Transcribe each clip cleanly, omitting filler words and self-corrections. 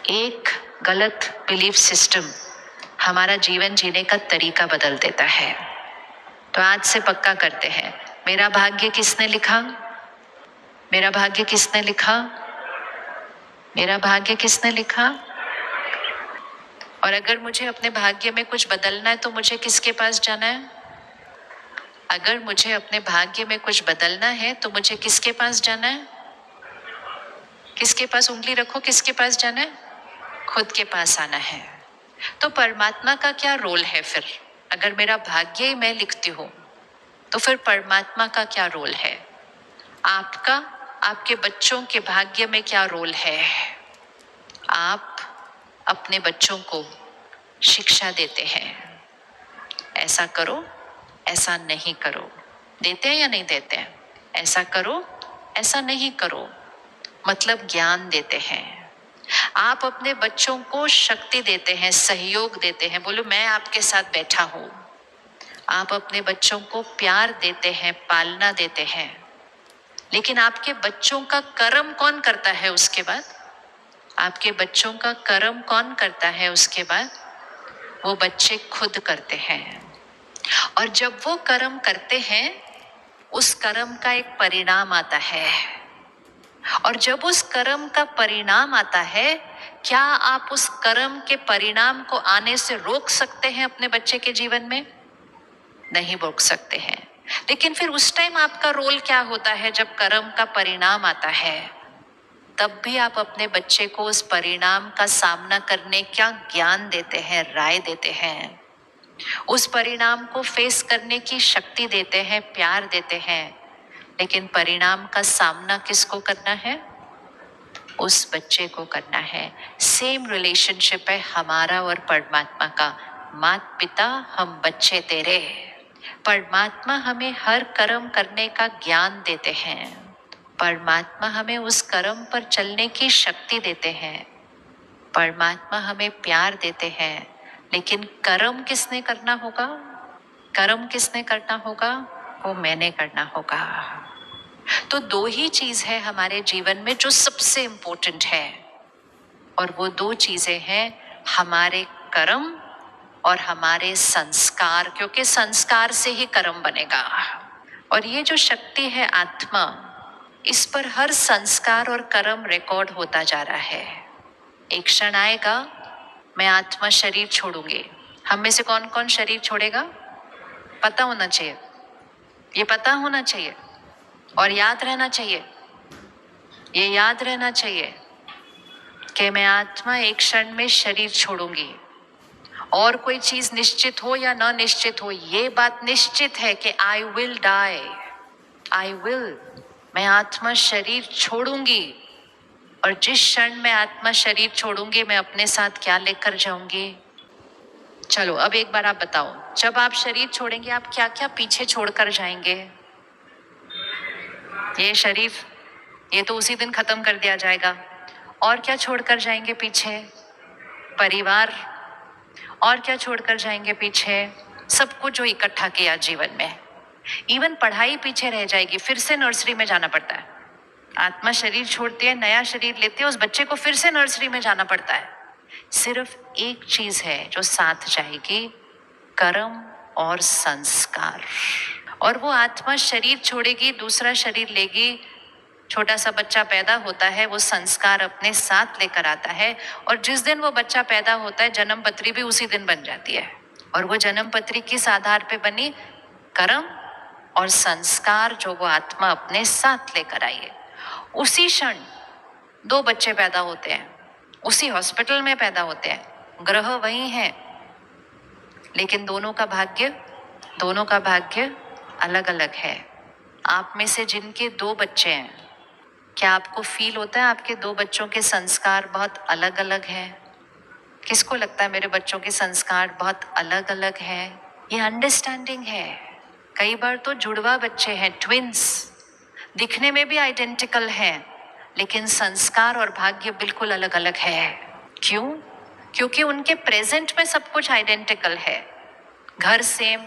एक गलत belief system हमारा जीवन जीने का तरीका बदल देता है। तो आज से पक्का करते हैं, मेरा भाग्य किसने लिखा? मेरा भाग्य किसने लिखा? मेरा भाग्य किसने लिखा? और अगर मुझे अपने भाग्य में कुछ बदलना है तो मुझे किसके पास जाना है? अगर मुझे अपने भाग्य में कुछ बदलना है तो मुझे किसके पास जाना है? किसके पास उंगली रखो, किसके पास जाना है? खुद के पास आना है। तो परमात्मा का क्या रोल है फिर? अगर मेरा भाग्य ही मैं लिखती हूँ तो फिर परमात्मा का क्या रोल है? आपका, आपके बच्चों के भाग्य में क्या रोल है? आप अपने बच्चों को शिक्षा देते हैं, ऐसा करो, ऐसा नहीं करो। देते हैं या नहीं देते हैं? ऐसा करो, ऐसा नहीं करो, मतलब ज्ञान देते हैं। आप अपने बच्चों को शक्ति देते हैं, सहयोग देते हैं। बोलो, मैं आपके साथ बैठा हूं। आप अपने बच्चों को प्यार देते हैं, पालना देते हैं। लेकिन आपके बच्चों का कर्म कौन करता है उसके बाद? आपके बच्चों का कर्म कौन करता है उसके बाद? वो बच्चे खुद करते हैं। और जब वो कर्म करते हैं, उस कर्म का एक परिणाम आता है। और जब उस कर्म का परिणाम आता है, क्या आप उस कर्म के परिणाम को आने से रोक सकते हैं अपने बच्चे के जीवन में? नहीं रोक सकते हैं। लेकिन फिर उस टाइम आपका रोल क्या होता है जब कर्म का परिणाम आता है? तब भी आप अपने बच्चे को उस परिणाम का सामना करने का ज्ञान देते हैं, राय देते हैं। उस परिणाम को फेस करने की शक्ति देते हैं, प्यार देते हैं। लेकिन परिणाम का सामना किसको करना है? उस बच्चे को करना है। सेम रिलेशनशिप है हमारा और परमात्मा का। माता पिता, हम बच्चे तेरे। परमात्मा हमें हर कर्म करने का ज्ञान देते हैं। परमात्मा हमें उस कर्म पर चलने की शक्ति देते हैं। परमात्मा हमें प्यार देते हैं। लेकिन कर्म किसने करना होगा? कर्म किसने करना होगा? वो मैंने करना होगा। तो दो ही चीज है हमारे जीवन में जो सबसे इंपॉर्टेंट है, और वो दो चीजें हैं हमारे कर्म और हमारे संस्कार, क्योंकि संस्कार से ही कर्म बनेगा। और ये जो शक्ति है आत्मा, इस पर हर संस्कार और कर्म रिकॉर्ड होता जा रहा है। एक क्षण आएगा, मैं आत्मा शरीर छोड़ूंगी। हम में से कौन कौन शरीर छोड़ेगा? पता होना चाहिए, ये पता होना चाहिए और याद रहना चाहिए। ये याद रहना चाहिए कि मैं आत्मा एक क्षण में शरीर छोड़ूंगी। और कोई चीज निश्चित हो या न निश्चित हो, ये बात निश्चित है कि I will die. I will, मैं आत्मा शरीर छोड़ूंगी। और जिस क्षण मैं आत्मा शरीर छोड़ूंगी, मैं अपने साथ क्या लेकर जाऊंगी? चलो अब एक बार आप बताओ, जब आप शरीर छोड़ेंगे आप क्या क्या पीछे छोड़कर जाएंगे? ये शरीर, ये तो उसी दिन खत्म कर दिया जाएगा। और क्या छोड़कर जाएंगे पीछे? परिवार। और क्या छोड़कर जाएंगे पीछे? सब कुछ जो इकट्ठा किया जीवन में। इवन पढ़ाई पीछे रह जाएगी, फिर से नर्सरी में जाना पड़ता है। आत्मा शरीर छोड़ती है, नया शरीर लेती है, उस बच्चे को फिर से नर्सरी में जाना पड़ता है। सिर्फ एक चीज है जो साथ जाएगी, कर्म और संस्कार। और वो आत्मा शरीर छोड़ेगी, दूसरा शरीर लेगी। छोटा सा बच्चा पैदा होता है, वो संस्कार अपने साथ लेकर आता है। और जिस दिन वो बच्चा पैदा होता है, जन्म पत्री भी उसी दिन बन जाती है। और वो जन्म पत्री किस आधार पे बनी? कर्म और संस्कार जो वो आत्मा अपने साथ लेकर आई है। उसी क्षण दो बच्चे पैदा होते हैं, उसी हॉस्पिटल में पैदा होते हैं, ग्रह वही है, लेकिन दोनों का भाग्य अलग अलग है। आप में से जिनके दो बच्चे हैं, क्या आपको फील होता है आपके दो बच्चों के संस्कार बहुत अलग अलग हैं? किसको लगता है मेरे बच्चों के संस्कार बहुत अलग अलग हैं? ये अंडरस्टैंडिंग है। कई बार तो जुड़वा बच्चे हैं, ट्विंस, दिखने में भी आइडेंटिकल हैं, लेकिन संस्कार और भाग्य बिल्कुल अलग अलग है। क्यों? क्योंकि उनके प्रेजेंट में सब कुछ आइडेंटिकल है। घर सेम,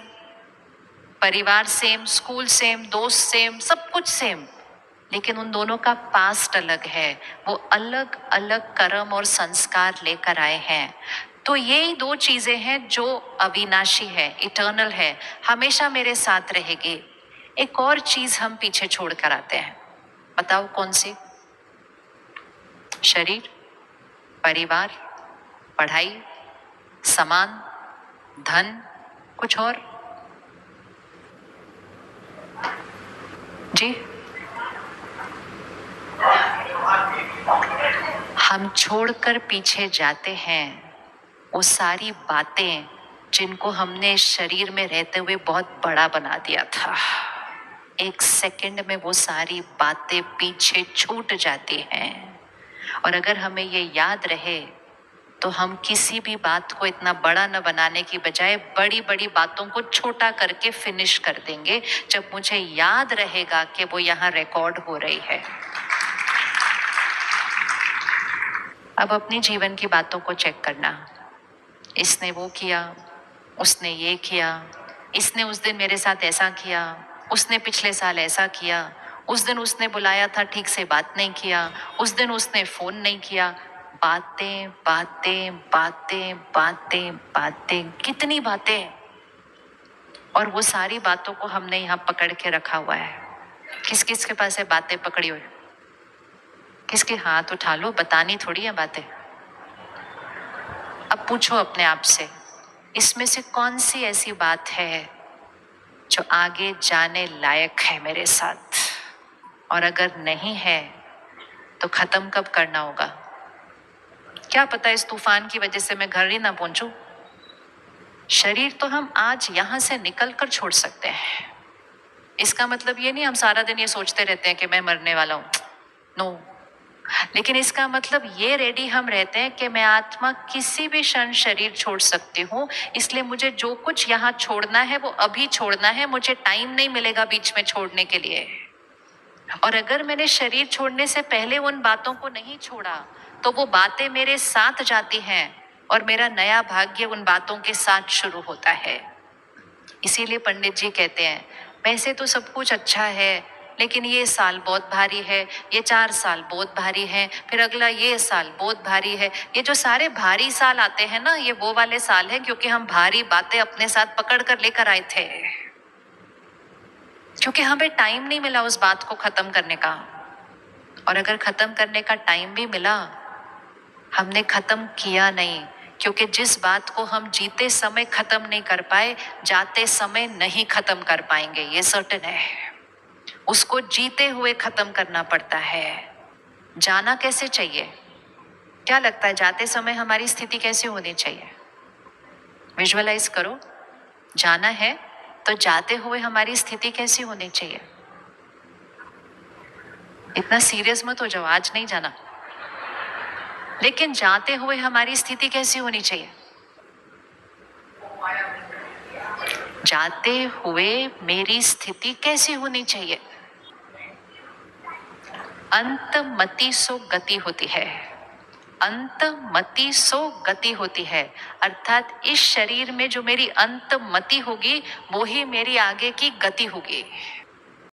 परिवार सेम, स्कूल सेम, दोस्त सेम, सब कुछ सेम, लेकिन उन दोनों का पास्ट अलग है, वो अलग अलग कर्म और संस्कार लेकर आए हैं। तो यही दो चीजें हैं जो अविनाशी है, इटर्नल है, हमेशा मेरे साथ रहेगी। एक और चीज हम पीछे छोड़ कर आते हैं, बताओ कौन सी? शरीर, परिवार, पढ़ाई, सामान, धन, कुछ और? जी, हम छोड़कर पीछे जाते हैं वो सारी बातें जिनको हमने शरीर में रहते हुए बहुत बड़ा बना दिया था। एक सेकंड में वो सारी बातें पीछे छूट जाती हैं। और अगर हमें ये याद रहे तो हम किसी भी बात को इतना बड़ा न बनाने की बजाय बड़ी बड़ी बातों को छोटा करके फिनिश कर देंगे, जब मुझे याद रहेगा कि वो यहाँ रिकॉर्ड हो रही है। अब अपनी जीवन की बातों को चेक करना, इसने वो किया, उसने ये किया, इसने उस दिन मेरे साथ ऐसा किया, उसने पिछले साल ऐसा किया, उस दिन उसने बुलाया था ठीक से बात नहीं किया, उस दिन उसने फोन नहीं किया। बातें बातें बातें बातें बातें, कितनी बातें। और वो सारी बातों को हमने यहाँ पकड़ के रखा हुआ है। किस किस के पास है बातें पकड़ी हुई? किसके? हाथ उठा लो, बतानी थोड़ी है बातें। अब पूछो अपने आप से, इसमें से कौन सी ऐसी बात है जो आगे जाने लायक है मेरे साथ? और अगर नहीं है तो खत्म कब करना होगा? क्या पता इस तूफान की वजह से मैं घर ही ना पहुंचूं। शरीर तो हम आज यहां से निकल कर छोड़ सकते हैं। इसका मतलब ये नहीं हम सारा दिन ये सोचते रहते हैं कि मैं मरने वाला हूं, नो। लेकिन इसका मतलब ये रेडी हम रहते हैं कि मैं आत्मा किसी भी क्षण शरीर छोड़ सकती हूँ, इसलिए मुझे जो कुछ यहाँ छोड़ना है वो अभी छोड़ना है, मुझे टाइम नहीं मिलेगा बीच में छोड़ने के लिए। और अगर मैंने शरीर छोड़ने से पहले उन बातों को नहीं छोड़ा तो वो बातें मेरे साथ जाती हैं और मेरा नया भाग्य उन बातों के साथ शुरू होता है। इसीलिए पंडित जी कहते हैं, वैसे तो सब कुछ अच्छा है लेकिन ये साल बहुत भारी है, ये 4 साल बहुत भारी है, फिर अगला ये साल बहुत भारी है। ये जो सारे भारी साल आते हैं ना, ये वो वाले साल हैं क्योंकि हम भारी बातें अपने साथ पकड़ कर लेकर आए थे, क्योंकि हमें टाइम नहीं मिला उस बात को खत्म करने का। और अगर खत्म करने का टाइम भी मिला, हमने खत्म किया नहीं, क्योंकि जिस बात को हम जीते समय खत्म नहीं कर पाए, जाते समय नहीं खत्म कर पाएंगे, ये सर्टेन है। उसको जीते हुए खत्म करना पड़ता है। जाना कैसे चाहिए? क्या लगता है जाते समय हमारी स्थिति कैसे होनी चाहिए? विजुअलाइज करो, जाना है तो जाते हुए हमारी स्थिति कैसी होनी चाहिए? इतना सीरियस मत हो जाओ, आज नहीं जाना, लेकिन जाते हुए हमारी स्थिति कैसी होनी चाहिए? जाते हुए मेरी स्थिति कैसी होनी चाहिए? अंतमति सो गति होती है, अंतमति सो गति होती है। अर्थात इस शरीर में जो मेरी अंतमति होगी वो ही मेरी आगे की गति होगी।